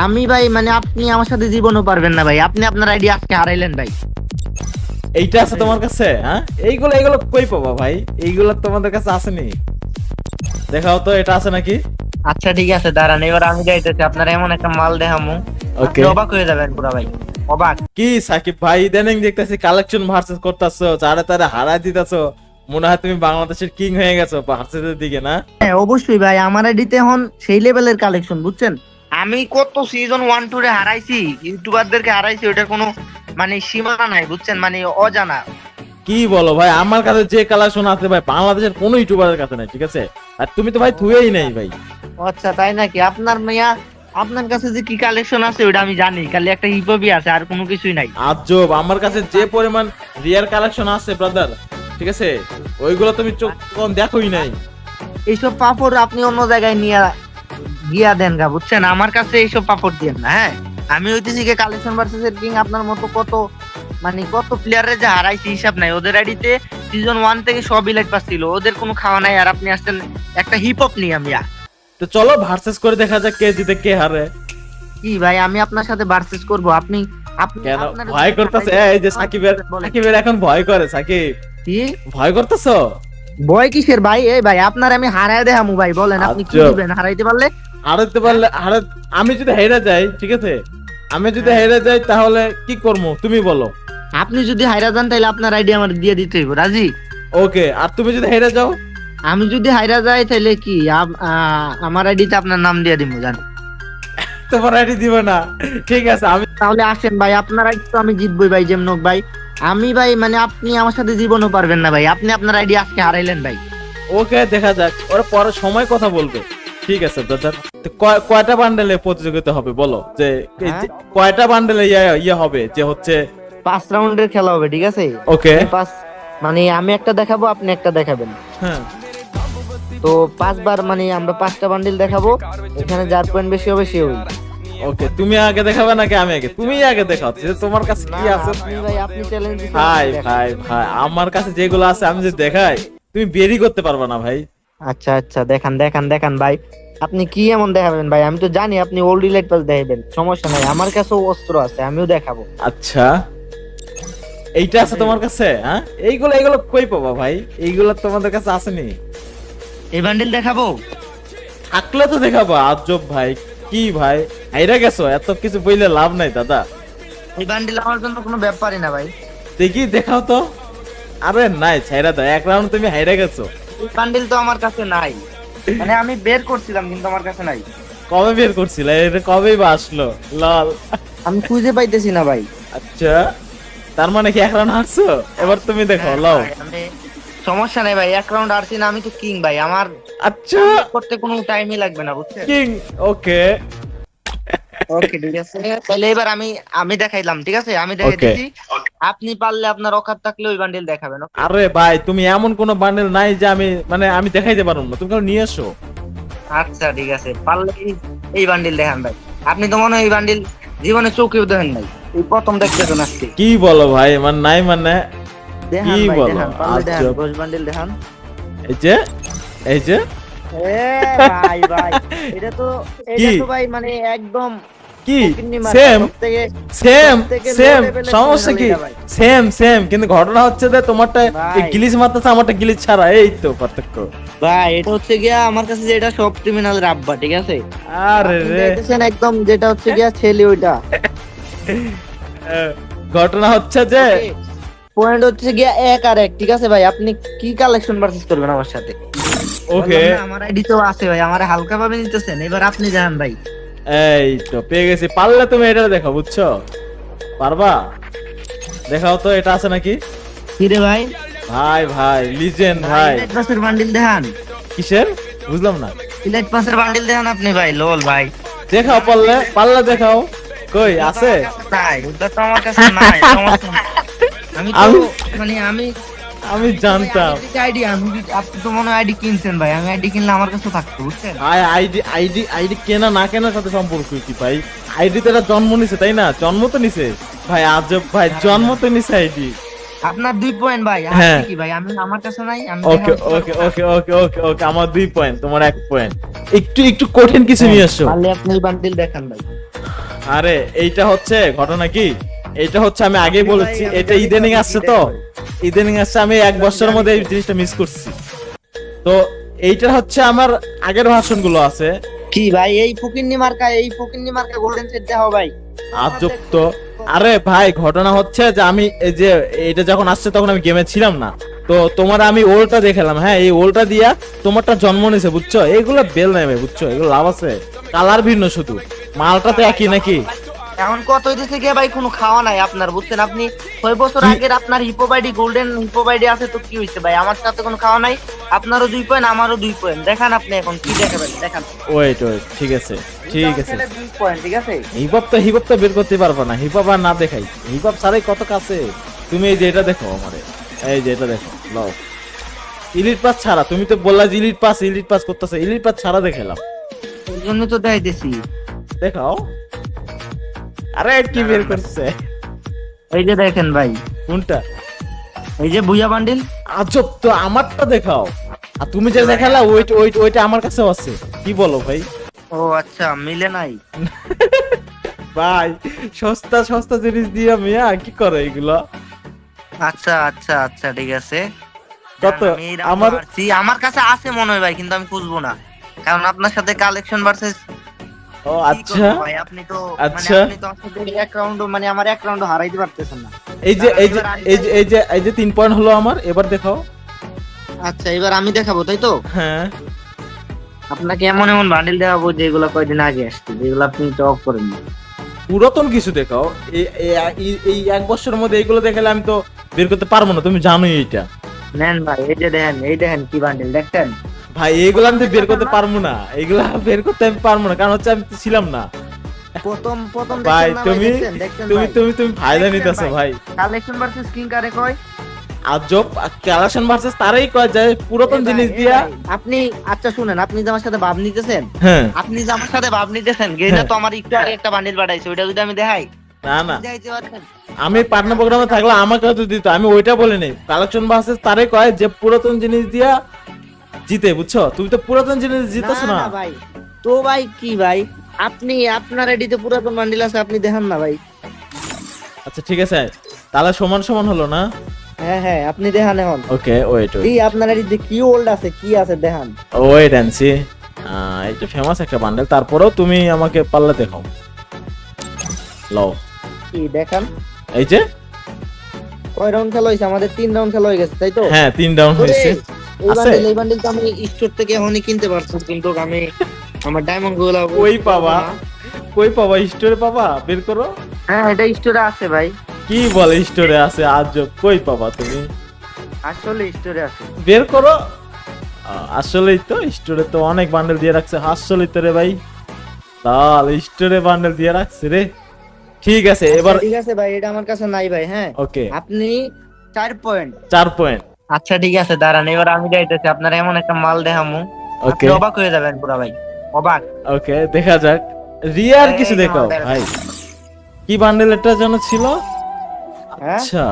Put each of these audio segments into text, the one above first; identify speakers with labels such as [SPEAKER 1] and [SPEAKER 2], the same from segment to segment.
[SPEAKER 1] আমি ভাই মানে আপনি আমার সাথে জীবনও পারবেন না ভাই, আপনি আপনার আইডি আজকে হারাইলেন ভাই।
[SPEAKER 2] এইটা আছে তোমার কাছে? হ্যাঁ, এইগুলো কই পাবা ভাই? এইগুলো তোমাদের কাছে আসেনি? দেখাও তো এটা আছে নাকি।
[SPEAKER 1] আচ্ছা ঠিক আছে দাঁড়ান, এবার আমি যাইতেছি আপনার এমন একটা মাল দেখামু, আপনি
[SPEAKER 2] ওকে।
[SPEAKER 1] অবাক হয়ে যাবেন পুরা ভাই, অবাক।
[SPEAKER 2] কি সাকিব ভাই, ইদানিং দেখতেছি কালেকশন ভার্সেস করতেছো, চারে তারে হারাই দিতেছো, মনে হয় তুমি বাংলাদেশের কিং হয়ে গেছো ভার্সেসের দিকে না?
[SPEAKER 1] হ্যাঁ অবশ্যই ভাই, আমার আইডিতে এখন সেই লেভেলের কালেকশন, বুঝছেন? আমি কত সিজন 1 2 রে হারাইছি, ইউটিউবারদেরকে হারাইছি, ওটার কোনো মানে সীমানা নাই, বুঝছেন? মানে অজানা।
[SPEAKER 2] কি বলো ভাই, আমার কাছে যে কালেকশন আছে ভাই বাংলাদেশের কোনো ইউটিউবারের কাছে নাই, ঠিক আছে? আর তুমি তো ভাই থুয়েই নাই ভাই।
[SPEAKER 1] আচ্ছা তাই নাকি? আপনার মিয়া আপনার কাছে যে কি কালেকশন আছে ওটা আমি জানি, খালি একটা হিপহপই আছে, আর কোনো কিছুই নাই।
[SPEAKER 2] আজব, আমার কাছে যে পরিমাণ রিয়ার কালেকশন আছে ব্রাদার, ঠিক আছে, ওইগুলো তুমি চোখ কম দেখোই নাই।
[SPEAKER 1] এইসব পাপড় আপনি অন্য জায়গায় নিয়ে গিয়া দেন গা, বুঝছেন? আমার কাছে এইসব পাপড় দিয়েন না। হ্যাঁ, আমি হইতেছি কি কালেকশন ভার্সেস এর কিং, আপনার মতো কত মানে কত প্লেয়ারের যে হারাইছি হিসাব নাই। ওদের আইডিতে সিজন 1 থেকে সব ইলাইট পাচ্ছিল, ওদের কোনো খাওয়া নাই, আর আপনি আসছেন একটা হিপ হপ নিয়ে। আমি
[SPEAKER 2] তো চলো ভার্সেস করে দেখা যাক কে জিতে কে হারে।
[SPEAKER 1] কি ভাই, আমি আপনার সাথে ভার্সেস করব? আপনি আপনি
[SPEAKER 2] কেন
[SPEAKER 1] আপনার
[SPEAKER 2] ভয় করতেছে? এই যে সাকিবের এখন ভয় করে। সাকিব,
[SPEAKER 1] কি
[SPEAKER 2] ভয় করতেছো?
[SPEAKER 1] বয় কিসের ভাই? এই ভাই আপনার আমি হারায় দেখামু ভাই, বলেন আপনি কি
[SPEAKER 2] আচ্ছা।
[SPEAKER 1] দিবেন হারাইতে পারলে?
[SPEAKER 2] হারাতে পারলে আমি যদি হেরে যাই, ঠিক আছে, আমি যদি হেরে যাই তাহলে কি করবো তুমি বলো?
[SPEAKER 1] আপনি যদি হাইরা যান তাহলে আপনার আইডি আমার দিয়ে দিতে হইব, রাজি?
[SPEAKER 2] ওকে, আর তুমি যদি হেরে যাও?
[SPEAKER 1] আমি যদি হাইরা যাই তাহলে কি আমার আইডিতে আপনার নাম দিয়ে দিব, জান?
[SPEAKER 2] তোমার আইডি দিব না, ঠিক আছে। আমি
[SPEAKER 1] তাহলে আসেন ভাই, আপনার আইডি তো আমি জিতবই ভাই, যেমন হোক ভাই। আমি ভাই মানে আপনি আমার সাথে জীবনও পারবেন না ভাই, আপনি আপনার আইডি আজকে হারাইলেন ভাই।
[SPEAKER 2] ওকে, দেখা যাক, ওরা পরে সময় কথা বলবে। ঠিক আছে ব্রাদার, কয়টা বান্ডেলে প্রতিযোগিতা হবে বলো? যে কয়টা বান্ডেলে ইয়ে হবে যে হচ্ছে
[SPEAKER 1] 5 রাউন্ডের খেলা হবে, ঠিক আছে?
[SPEAKER 2] ওকে।
[SPEAKER 1] 5 মানে আমি একটা দেখাবো, আপনি একটা দেখাবেন।
[SPEAKER 2] হ্যাঁ,
[SPEAKER 1] তো 5 বার মানে আমরা 5টা বান্ডিল দেখাবো, এখানে যার পয়েন্ট বেশি হবে সে হই।
[SPEAKER 2] ওকে, তুমি আগে দেখাবে নাকি আমি আগে? তুমি আগে দেখাও যে তোমার কাছে কি আছে।
[SPEAKER 1] আপনি ভাই, আপনি চ্যালেঞ্জ দিছেন,
[SPEAKER 2] ভাই
[SPEAKER 1] আপনি দেখান।
[SPEAKER 2] ভাই ভাই, আমার কাছে যেগুলো আছে আমি যে দেখাই, তুমি বেরি করতে পারবে না ভাই।
[SPEAKER 1] আচ্ছা আচ্ছা, দেখান দেখান দেখান ভাই, আপনি কি এমন দেখাবেন ভাই? আমি তো জানি আপনি ওল্ড ইলাইট পাস দেখাবেন, সমস্যা নাই, আমার কাছেও অস্ত্র আছে, আমিও দেখাবো।
[SPEAKER 2] আচ্ছা, এইটা আছে তোমার কাছে? হ্যাঁ, এইগুলো কই পাবা ভাই? এইগুলো তোমাদের কাছে আসেনি?
[SPEAKER 1] এই বান্ডিল দেখাবো?
[SPEAKER 2] থাকলে তো দেখাবো। আজব ভাই, কি ভাই হাইরা গেছো? এত কিছু বইলে লাভ নাই দাদা।
[SPEAKER 1] এই বান্ডিল আমার জন্য কোনো ব্যাপারই না ভাই।
[SPEAKER 2] দেখি দেখাও তো। আরে নাই, ছাইরা দাও, এক রাউন্ড তুমি হাইরা গেছো।
[SPEAKER 1] এই বান্ডিল তো আমার কাছে নাই, মানে আমি বের করছিলাম কিন্তু আমার কাছে নাই।
[SPEAKER 2] কবে বের করছিলে? এটা কবেই বা আসলো? লল।
[SPEAKER 1] আমি খুঁজে পাইতেছি না ভাই।
[SPEAKER 2] আচ্ছা, তার মানে কি এক রাউন্ড হারছো? এবার তুমি দেখাও, লও।
[SPEAKER 1] ভাই, সমস্যা নাই ভাই, এক রাউন্ড আরছি না, আমি তো কিং ভাই, আমার
[SPEAKER 2] আচ্ছা,
[SPEAKER 1] করতে কোনো টাইমই লাগবে না, বুঝছেন?
[SPEAKER 2] কিং। ওকে
[SPEAKER 1] ওকে ঠিক আছে, তাহলে এবার আমি আমি দেখাইলাম, ঠিক আছে? আমি দেখাই
[SPEAKER 2] Okay.
[SPEAKER 1] দিচ্ছি, আপনি পারলে আপনার অকাত থাকলে ওই বান্ডিল দেখাবেন, okay?
[SPEAKER 2] আরে ভাই, তুমি এমন কোন বান্ডেল নাই যে আমি দেখাইতে পারবো না, তুমি কেন নিয়ে এসো।
[SPEAKER 1] আচ্ছা ঠিক আছে, পারলে এই বান্ডিল দেখান ভাই। আপনি তো মনে হয় এই বান্ডিল জীবনে চোখেও দেখেন নাই, এই প্রথম দেখতেছেন আজকে।
[SPEAKER 2] কি বলো ভাই, মানে নাই মানে?
[SPEAKER 1] দেখান
[SPEAKER 2] কি
[SPEAKER 1] ভাই,
[SPEAKER 2] বলো?
[SPEAKER 1] দেখান, পারলে দেখান,
[SPEAKER 2] আজব।
[SPEAKER 1] 10 বান্ডিল দেখান।
[SPEAKER 2] এই যে, এই যে।
[SPEAKER 1] ভাই ভাই, এটা তো ভাই মানে একদম
[SPEAKER 2] কি
[SPEAKER 1] ফকিন্নি মার্কা,
[SPEAKER 2] সেম
[SPEAKER 1] সবথেকে
[SPEAKER 2] সেম
[SPEAKER 1] সবথেকে
[SPEAKER 2] সেম
[SPEAKER 1] low level এর
[SPEAKER 2] সমস্যা কি?
[SPEAKER 1] criminal এটা ভাই।
[SPEAKER 2] সেম সেম, কিন্তু ঘটনা হচ্ছে যে তোমারটা
[SPEAKER 1] ভাই।
[SPEAKER 2] গিলিচ মারতেছে, আমারটা গিলিচ ছাড়া, এই তো পার্থক্য।
[SPEAKER 1] ভাই এটা হচ্ছে গিয়া আমার কাছে যেটা সব ক্রিমিনালের আব্বা, ঠিক আছে?
[SPEAKER 2] আরে
[SPEAKER 1] আপনি
[SPEAKER 2] রে,
[SPEAKER 1] দেখতেছেন একদম যেটা হচ্ছে গিয়া ছেলে ওইটা।
[SPEAKER 2] ঘটনা হচ্ছে যে
[SPEAKER 1] পয়েন্ট হচ্ছে গিয়া 1 আর 1, ঠিক আছে ভাই? আপনি কি কালেকশন ভার্সেস করবেন আমার সাথে?
[SPEAKER 2] ওকে,
[SPEAKER 1] বললাম না, আমার আইডি তো আছে ভাই, আমার হালকা ভাবে নিতেছেন, এবার আপনি জানেন ভাই।
[SPEAKER 2] এই তো পেয়ে গেছি। পারলে তুমি এটা দেখো, বুঝছো? পারবা? দেখাও তো, এটা আছে নাকি?
[SPEAKER 1] কি রে ভাই?
[SPEAKER 2] ভাই ভাই, লিজেন্ড ভাই।
[SPEAKER 1] ইলাইট পাসের বান্ডিল দেখান,
[SPEAKER 2] কিসের? বুঝলাম না।
[SPEAKER 1] ইলাইট পাসের বান্ডিল দেখান আপনি ভাই, লোল ভাই।
[SPEAKER 2] দেখাও, পারলে দেখাও। কই আছে?
[SPEAKER 1] তাই ওটা তো আমার কাছে নাই, সমস্যা নাই। আমি তো
[SPEAKER 2] আমি-
[SPEAKER 1] মানে
[SPEAKER 2] আমি জানতাম।
[SPEAKER 1] আইডি আপনি তো মনে আইডি কিনছেন ভাই, আমি আইডি কিনলে আমার কাছে থাকতো, বুঝছেন?
[SPEAKER 2] ভাই, আইডি কেনা না কেনার সাথে সম্পর্ক কি ভাই? আইডি তো এটা জন্ম নিছে, তাই না? জন্ম তো নিছে ভাই, আজব ভাই, জন্ম তো নিছে আইডি।
[SPEAKER 1] আপনার 2 পয়েন্ট ভাই, আর
[SPEAKER 2] হ্যাঁ।
[SPEAKER 1] কি ভাই, আমি আমার কাছে নাই, আমি
[SPEAKER 2] ওকে ওকে ওকে ওকে ওকে ওকে, আমার 2 পয়েন্ট, তোমার 1 পয়েন্ট। একটু একটু কঠিন কিছু নিয়ে এসো।
[SPEAKER 1] পারলে আপনি বান্ডিল দেখান ভাই।
[SPEAKER 2] আরে এইটা হচ্ছে ঘটনা কি, এইটা হচ্ছে আমি আগেই বলেছি,
[SPEAKER 1] ভাই, আমি
[SPEAKER 2] এটা
[SPEAKER 1] জানি
[SPEAKER 2] ইদানিং
[SPEAKER 1] তো আপনি
[SPEAKER 2] আসছে
[SPEAKER 1] কি
[SPEAKER 2] তো,
[SPEAKER 1] দেখবেন।
[SPEAKER 2] ইদানিং আসছে, আমি এক বছরের মধ্যে এই জিনিসটা মিস করছি। তো এইটা হচ্ছে আমার আগের ভার্সন গুলো আছে।
[SPEAKER 1] কি ভাই এই ফকিন্নি মার্কা গোল্ডেন সেট দেখাও ভাই।
[SPEAKER 2] আজব তো। আরে ভাই ঘটনা হচ্ছে যে আমি এই যে এটা যখন আসছে তখন আমি গেমে ছিলাম না, তো তোমার আমি ওলটা দেখালাম, হ্যাঁ এই ওলটা দিয়া তোমারটা জন্ম নিছে বুঝছো, এইগুলো বেল নেবে বুঝছো, এগুলো লাভ আছে, কালার ভিন্ন শুধু, মালটা তো একই নাকি।
[SPEAKER 1] এখন কত হইতেছে গিয়ে ভাই কোনো খাওয়া নাই আপনার, বুঝছেন? আপনি 6 বছর
[SPEAKER 2] কি?
[SPEAKER 1] আগের আপনার হিপোবাইডি গোল্ডেন হিপোবাইডি আছে তো কি হইছে ভাই? আমার সাথে কোনো খাওয়া নাই, আপনারও 2 পয়েন্ট আমারও 2 পয়েন্ট। দেখান আপনি এখন কি দেখাবেন, দেখান।
[SPEAKER 2] ওয়েট ওয়েট, ঠিক আছে ঠিক আছে।
[SPEAKER 1] 2 পয়েন্ট, ঠিক আছে।
[SPEAKER 2] হিপ হপ তো বের করতে পারবো না, হিপ হপ আর না দেখাই, হিপ হপ ছাড়াই কত কাছে। তুমি এই যে এটা দেখো আমারে, এই যে এটা দেখো, লও ইলিট পাস ছাড়া, তুমি তো বললা যে ইলিট পাস করতেছে, ইলিট পাস ছাড়া দেখালাম,
[SPEAKER 1] ওই জন্য তো দেখাইতেছি।
[SPEAKER 2] দেখাও। আরে কি বের করছে,
[SPEAKER 1] এই যে দেখেন ভাই,
[SPEAKER 2] কোনটা?
[SPEAKER 1] এই যে বুয়া বান্ডিল।
[SPEAKER 2] আজব তো, আমারটা দেখাও। আর তুমি যে দেখালা ওইটা আমার কাছেও আছে, কি বলো ভাই?
[SPEAKER 1] ও আচ্ছা, মিলে নাই।
[SPEAKER 2] ভাই সস্তা সস্তা জিনিস দিয়ে মিয়া কি করে এগুলো?
[SPEAKER 1] আচ্ছা আচ্ছা আচ্ছা, ঠিক আছে।
[SPEAKER 2] কত?
[SPEAKER 1] আমি এই round
[SPEAKER 2] আমার
[SPEAKER 1] হারছি। আমার কাছে আছে মনে হয় ভাই, কিন্তু আমি খুঁজবো না, কারণ আপনার সাথে কালেকশন ভার্সেস
[SPEAKER 2] ও আচ্ছা
[SPEAKER 1] ভাই। আপনি তো
[SPEAKER 2] আচ্ছা।
[SPEAKER 1] আপনি তো আসলে এক রাউন্ড মানে আমার এক রাউন্ড হারাইতে পারতেছেন না।
[SPEAKER 2] এই যে 3 পয়েন্ট হলো আমার, এবার দেখাও।
[SPEAKER 1] আচ্ছা এবার আমি দেখাবো, তাই তো?
[SPEAKER 2] হ্যাঁ
[SPEAKER 1] আপনাকে এমন এমন বান্ডিল দেখাবো যেগুলো কয়দিন আগে আসছে, যেগুলো আপনি তো অফ করেন না।
[SPEAKER 2] পুরাতন কিছু দেখাও, এই এক বছরের মধ্যে এইগুলো দেখালে আমি তো বের করতে পারবো না, তুমি জানোই এইটা।
[SPEAKER 1] নেন ভাই, এই যে দেখেন, এই দেখেন কি বান্ডিল দেখছেন?
[SPEAKER 2] ভাই এইগুলো আমি তো বের করতে পারবো না, এইগুলা বের করতে আমি পারবো না, কারণ হচ্ছে আমি তো ছিলাম না।
[SPEAKER 1] প্রথম প্রথম
[SPEAKER 2] ভাই
[SPEAKER 1] দেখছেন না ভাই?
[SPEAKER 2] তুমি
[SPEAKER 1] দেখছেন
[SPEAKER 2] তুমি
[SPEAKER 1] ভাই?
[SPEAKER 2] তুমি তুমি ফায়দা
[SPEAKER 1] দেখছেন
[SPEAKER 2] নিতেছো ভাই।
[SPEAKER 1] কালেকশন ভার্সেস কিং কারে কয়?
[SPEAKER 2] আজব কালেকশন ভার্সেস তারাই কয় যায় পুরাতন
[SPEAKER 1] এ ভাই,
[SPEAKER 2] জিনিস
[SPEAKER 1] এ
[SPEAKER 2] দিয়া।
[SPEAKER 1] ভাই, আপনি আচ্ছা শুনেন, আপনি যে আমার সাথে ভাব নিতেছেন,
[SPEAKER 2] হ্যাঁ
[SPEAKER 1] আপনি যে আমার সাথে ভাব নিতেছেন, গেইনা তো আমার একটু আগে একটা বান্ডিল পাঠাইছে, ওইটা যদি আমি দেখাই,
[SPEAKER 2] না না,
[SPEAKER 1] দেখাইতে পারছেন?
[SPEAKER 2] আমি পার্টনার প্রোগ্রামে থাকলে আমাকে হয়তো দিত, আমি ওইটা বলি নাই। কালেকশন ভার্সেস তারাই কয় যে পুরাতন জিনিস দিয়া জিতে, বুঝছো? তুমি তো পুরাতন জিনিস জিতেছো না।
[SPEAKER 1] না ভাই, তো ভাই কি ভাই, আপনি আপনার আইডিতে পুরাতন বান্ডিল আছে, আপনি দেখান না ভাই।
[SPEAKER 2] আচ্ছা ঠিক আছে, তাহলে সমান সমান হলো না?
[SPEAKER 1] হ্যাঁ হ্যাঁ, আপনি দেখান এখন।
[SPEAKER 2] ওকে ওয়েট
[SPEAKER 1] এই আপনার আইডিতে কি ওল্ড আছে, কি আছে দেখান।
[SPEAKER 2] Wait and see. এটা ফেমাস একটা বান্ডেল, তারপরেও তুমি আমাকে পাল্লা দেখাও, লও
[SPEAKER 1] কি দেখান?
[SPEAKER 2] এই যে।
[SPEAKER 1] কয় রাউন্ড খেলা হয়েছে? আমাদের 3 রাউন্ড খেলা হয়ে গেছে, তাই তো?
[SPEAKER 2] হ্যাঁ 3 ডাউন হয়েছে। আছে?
[SPEAKER 1] এই বান্ডিল তো আমি স্টোর থেকে এখনই কিনতে পারছি, কিন্তু আমি আমার ডায়মন্ড গুলো
[SPEAKER 2] কই পাবা, কই পাবা? স্টোরে পাবা, বের করো।
[SPEAKER 1] হ্যাঁ এটা স্টোরে আছে ভাই,
[SPEAKER 2] কি বলে স্টোরে আছে? আজব, কই পাবা তুমি?
[SPEAKER 1] আসলে স্টোরে আছে।
[SPEAKER 2] বের করো। আসলেই তো স্টোরে তো অনেক বান্ডেল দিয়ে রাখছে, আসলেই তো রে ভাই, তাহলে স্টোরে বান্ডেল দিয়ে রাখছে রে। ঠিক আছে এবার,
[SPEAKER 1] আচ্ছা, ঠিক আছে ভাই, এটা আমার কাছে নাই ভাই। হ্যাঁ
[SPEAKER 2] ওকে
[SPEAKER 1] আপনি 4 পয়েন্ট।
[SPEAKER 2] 4 পয়েন্ট।
[SPEAKER 1] আচ্ছা ঠিক আছে, দাঁড়ান, এবার আমি যাইতেছি আপনার এমন একটা মাল দেখামু, আপনি
[SPEAKER 2] ওকে
[SPEAKER 1] অবাক হয়ে যাবেন পুরা ভাই, অবাক।
[SPEAKER 2] ওকে দেখা যাক, রিয়ার
[SPEAKER 1] এই
[SPEAKER 2] কিছু
[SPEAKER 1] যে
[SPEAKER 2] দেখাও
[SPEAKER 1] আমাদের-
[SPEAKER 2] ভাই। কি বান্ডেল এটা যেন ছিল?
[SPEAKER 1] হ্যাঁ
[SPEAKER 2] আচ্ছা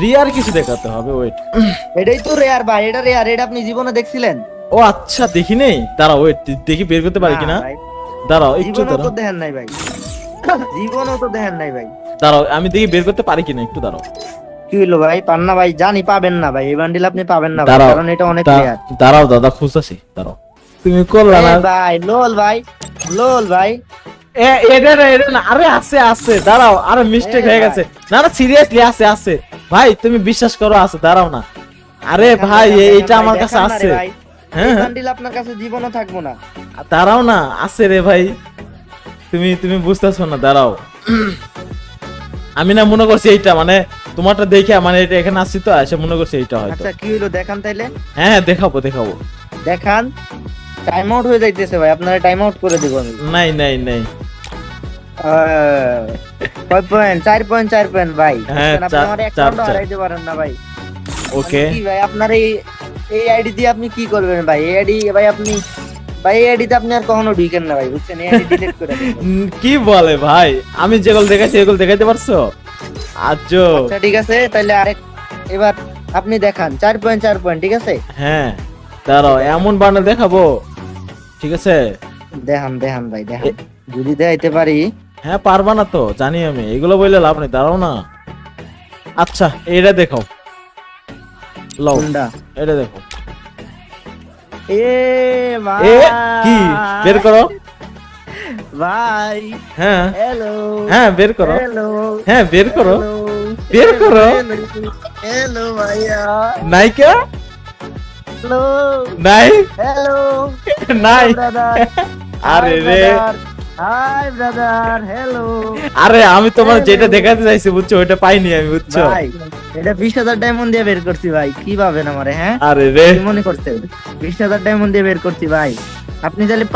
[SPEAKER 2] রিয়ার কিছু দেখাতে হবে, ওয়েট।
[SPEAKER 1] এটাই তো রেয়ার ভাই, এটা রেয়ার, এটা আপনি জীবনে দেখছিলেন?
[SPEAKER 2] ও আচ্ছা দেখি নেই, দাঁড়াও ওয়েট, দেখি বের করতে পারি
[SPEAKER 1] না
[SPEAKER 2] কিনা।
[SPEAKER 1] ভাই,
[SPEAKER 2] দাঁড়াও একটু
[SPEAKER 1] জীবনেও তো
[SPEAKER 2] দাঁড়াও,
[SPEAKER 1] দেখেন নাই ভাই, জীবনেও তো দেখেন নাই ভাই।
[SPEAKER 2] দাঁড়াও আমি দেখি বের করতে পারি কিনা, একটু দাঁড়াও।
[SPEAKER 1] কি হলো ভাই, পান না ভাই? জানি পাবেন না ভাই, এই বান্ডিল আপনি পাবেন না ভাই,
[SPEAKER 2] দাঁড়াও
[SPEAKER 1] কারণ এটা অনেক রেয়ার।
[SPEAKER 2] দাঁড়াও দাদা খুঁজতেছি, দাঁড়াও। তুমি করলা না
[SPEAKER 1] ভাই, লোল ভাই, লোল ভাই।
[SPEAKER 2] এটা না এটা না, আরে আছে আছে, দাঁড়াও, আরে মিস্টেক হয়ে গেছে। না না সিরিয়াসলি আছে আছে ভাই, তুমি বিশ্বাস করো আছে, দাঁড়াও না। আরে ভাই এইটা আমার কাছে আছে। হ্যাঁ
[SPEAKER 1] বান্ডিল আপনার কাছে জীবনও থাকবো না।
[SPEAKER 2] দাঁড়াও না, আছে রে ভাই, তুমি তুমি বুঝতেছো না, দাঁড়াও। আমি না মনে করছি এইটা, মানে তোমারটা দেখে মানে এটা এখানে আসছি তো, এসে মনে করছি এইটা হয়তো।
[SPEAKER 1] আচ্ছা কি হলো দেখান তাইলে,
[SPEAKER 2] হ্যাঁ দেখাবো দেখাবো।
[SPEAKER 1] দেখান। টাইম আউট হয়ে যাইতেছে ভাই, আপনারা টাইম আউট করে দিব আমি।
[SPEAKER 2] নাই নাই নাই।
[SPEAKER 1] কয় পয়েন্ট? 4 পয়েন্ট, 4 পয়েন্ট ভাই।
[SPEAKER 2] হ্যাঁ,
[SPEAKER 1] আপনি আমার এক
[SPEAKER 2] 4
[SPEAKER 1] রাউন্ড হারাইতে পারেন না ভাই।
[SPEAKER 2] ওকে
[SPEAKER 1] মানে কি ভাই, আপনার এই আইডি দিয়ে আপনি কি করবেন ভাই? এই আইডি ভাই আপনি, ভাই এই আইডিতে আপনি আর কখনো ঢুকেন না ভাই, বুঝছেন? এই আইডি ডিলিট করে দেন।
[SPEAKER 2] কি বলে ভাই, আমি যেগুলো দেখাইছি এগুলো দেখাইতে পারছো? আজো
[SPEAKER 1] আচ্ছা ঠিক আছে, তাহলে আরেক, এবার আপনি দেখান। 4 পয়েন্ট, 4 পয়েন্ট, ঠিক আছে?
[SPEAKER 2] হ্যাঁ দাঁড়াও, এমন বান্ডেল দেখাবো, ঠিক আছে?
[SPEAKER 1] দেখান দেখান ভাই, দেখান। যদি দেখাইতে পারি
[SPEAKER 2] হ্যাঁ পারবা না তো জানি আমি, এগুলো বললে লাভ নেই, দাঁড়াও না। আচ্ছা এটা দেখো, লও
[SPEAKER 1] কোনটা?
[SPEAKER 2] এটা দেখো।
[SPEAKER 1] এ ভাই,
[SPEAKER 2] এ কি বের করো।
[SPEAKER 1] ভাই
[SPEAKER 2] হ্যাঁ
[SPEAKER 1] হ্যালো,
[SPEAKER 2] হ্যাঁ বের করো,
[SPEAKER 1] হ্যালো,
[SPEAKER 2] হ্যাঁ বের করো, বের করো।
[SPEAKER 1] হ্যালো ভাইয়া,
[SPEAKER 2] নাইকা
[SPEAKER 1] হ্যালো,
[SPEAKER 2] নাই
[SPEAKER 1] হ্যালো,
[SPEAKER 2] নাই।
[SPEAKER 1] ব্রাদার,
[SPEAKER 2] আরে রে,
[SPEAKER 1] হাই ব্রাদার, হ্যালো।
[SPEAKER 2] আরে আমি তোমার যেটা দেখাতে চাইছি বুঝছো, ওইটা পাইনি আমি বুঝছো।
[SPEAKER 1] ভাই এটা 20,000 ডায়মন্ড দিয়ে বের করছি ভাই, কি ভাবেন আমারে? হ্যাঁ
[SPEAKER 2] আরে রে,
[SPEAKER 1] কি মনে করছেন? 20,000 ডায়মন্ড দিয়ে বের করছি ভাই। আপনি তাহলে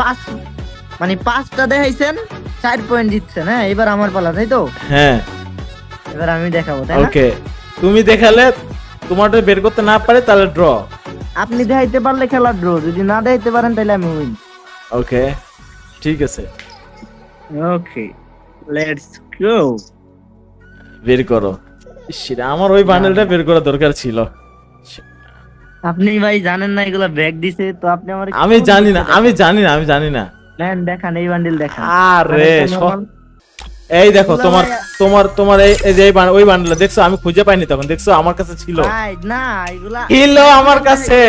[SPEAKER 1] মানে 5টা দেখাইছেন, 4 পয়েন্ট দিচ্ছেন। হ্যাঁ এবার আমার পালা, তাই তো?
[SPEAKER 2] হ্যাঁ
[SPEAKER 1] এবার আমি দেখাবো, তাই না?
[SPEAKER 2] ওকে, তুমি দেখালে তোমারটা বের করতে না পারে তাহলে ড্র।
[SPEAKER 1] আপনি দেখাইতে পারলে খেলা ড্র, যদি না দেখাইতে পারেন তাহলে আমি উইন।
[SPEAKER 2] ওকে ঠিক আছে,
[SPEAKER 1] ওকে লেটস গো।
[SPEAKER 2] বের করো। ইস রে, আমার ওই বান্ডেলটা বের করা দরকার ছিল।
[SPEAKER 1] আপনি ভাই জানেন না এগুলা ব্যাগ দিছে, তো আপনি আমার
[SPEAKER 2] আমি জানি না, আমি জানি না।
[SPEAKER 1] নেন দেখান, এই বান্ডিল দেখান।
[SPEAKER 2] আরে
[SPEAKER 1] মানে normal-
[SPEAKER 2] এই দেখো
[SPEAKER 1] এগুলা
[SPEAKER 2] তোমার
[SPEAKER 1] ভাই-
[SPEAKER 2] তোমার তোমার এই যে ওই বান্ডেলটা দেখছো, আমি খুঁজে পাইনি তখন, দেখছো আমার কাছে ছিল,
[SPEAKER 1] ভাই না এগুলা
[SPEAKER 2] ছিল আমার কাছে,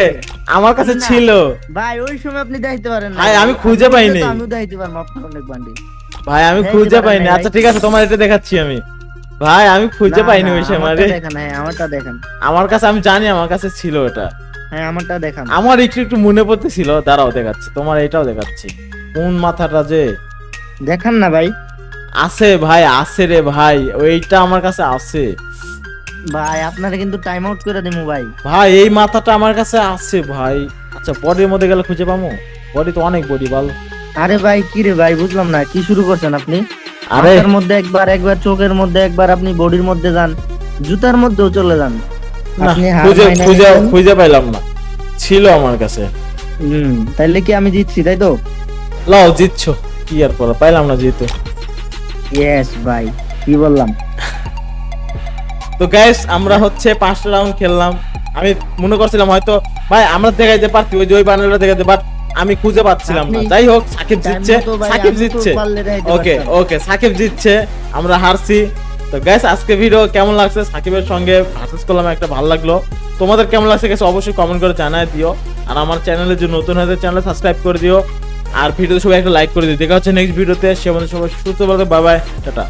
[SPEAKER 2] আমার কাছে
[SPEAKER 1] না।
[SPEAKER 2] ছিল
[SPEAKER 1] ভাই ওই সময় আপনি দেখাইতে পারেন না
[SPEAKER 2] ভাই, আমি খুঁজে পাইনি।
[SPEAKER 1] আমিও দেখাইতে পারবো আপনার অনেক বান্ডিল।
[SPEAKER 2] ভাই আমি
[SPEAKER 1] এই
[SPEAKER 2] খুঁজে
[SPEAKER 1] যে
[SPEAKER 2] পাইনি।
[SPEAKER 1] বানাই
[SPEAKER 2] আচ্ছা
[SPEAKER 1] ভাই।
[SPEAKER 2] ঠিক আছে, তোমার এটা দেখাচ্ছি আমি। ভাই আমি খুঁজে
[SPEAKER 1] না,
[SPEAKER 2] পাইনি
[SPEAKER 1] না,
[SPEAKER 2] ওই সময়
[SPEAKER 1] আমারটা
[SPEAKER 2] রে।
[SPEAKER 1] দেখান, হ্যাঁ আমারটা দেখান।
[SPEAKER 2] আমার কাছে, আমি জানি আমার কাছে ছিল এটা,
[SPEAKER 1] হ্যাঁ আমারটা দেখান।
[SPEAKER 2] আমার একটু একটু মনে পড়তেছিল, দাঁড়াও দেখাচ্ছি, তোমার এটাও দেখাচ্ছি। কোন মাথাটা যে
[SPEAKER 1] দেখান না ভাই।
[SPEAKER 2] আছে ভাই, আছে রে ভাই, ওইটা আমার কাছে আছে
[SPEAKER 1] ভাই আপনারা কিন্তু টাইম আউট করে দিমু ভাই।
[SPEAKER 2] ভাই, এই মাথাটা আমার কাছে আছে ভাই। আচ্ছা বডির মধ্যে গেলে খুঁজে পাবো, বডি তো অনেক বডি বল।
[SPEAKER 1] আরে ভাই কি রে ভাই, বুঝলাম না কি শুরু করছেন আপনি।
[SPEAKER 2] আরে
[SPEAKER 1] মাথার মধ্যে একবার, একবার চোখের মধ্যে একবার, আপনি বডির মধ্যে যান, জুতার মধ্যেও চলে যান।
[SPEAKER 2] না,
[SPEAKER 1] আপনি হার
[SPEAKER 2] খুঁজে
[SPEAKER 1] মাইনা
[SPEAKER 2] খুঁজে
[SPEAKER 1] নিছেন।
[SPEAKER 2] খুঁজে পাইলাম না, ছিল আমার কাছে।
[SPEAKER 1] তাইলে কি আমি জিতছি, তাই তো?
[SPEAKER 2] লাও জিতছো, কি আর করা, পাইলাম না যেহেতু।
[SPEAKER 1] ইয়েস ভাই, কি বললাম?
[SPEAKER 2] তো গাইস আমরা হচ্ছে 5টা রাউন্ড খেললাম। আমি মনে করছিলাম হয়তো ভাই আমরা দেখাইতে পারতি ওই যে ওই বানানটা দেখাতে, বাট আমি খুঁজে পাচ্ছিলাম না।
[SPEAKER 1] আপনি-
[SPEAKER 2] যাই হোক, সাকিব
[SPEAKER 1] Time
[SPEAKER 2] জিতছে,
[SPEAKER 1] মতো ভাই,
[SPEAKER 2] সাকিব
[SPEAKER 1] আমি তো
[SPEAKER 2] জিতছে।
[SPEAKER 1] পারলে দেখাইতে
[SPEAKER 2] ওকে
[SPEAKER 1] পারতাম।
[SPEAKER 2] ওকে, সাকিব জিতছে, আমরা হারছি। তো গাইস আজকে ভিডিও কেমন লাগছে, সাকিবের সঙ্গে ভার্সেস করলাম, একটা ভালো লাগলো। তোমাদের কেমন লাগছে গাইস অবশ্যই কমেন্ট করে জানায় দিও। আর আমার চ্যানেলে যে নতুন হয়েছে চ্যানেল সাবস্ক্রাইব করে দিও, আর ভিডিওতে সবাই একটা লাইক করে দিও। দেখা হচ্ছে নেক্সট ভিডিওতে, সে মধ্যে সবাই সুস্থ ভালো, বাই বাই, টাটা।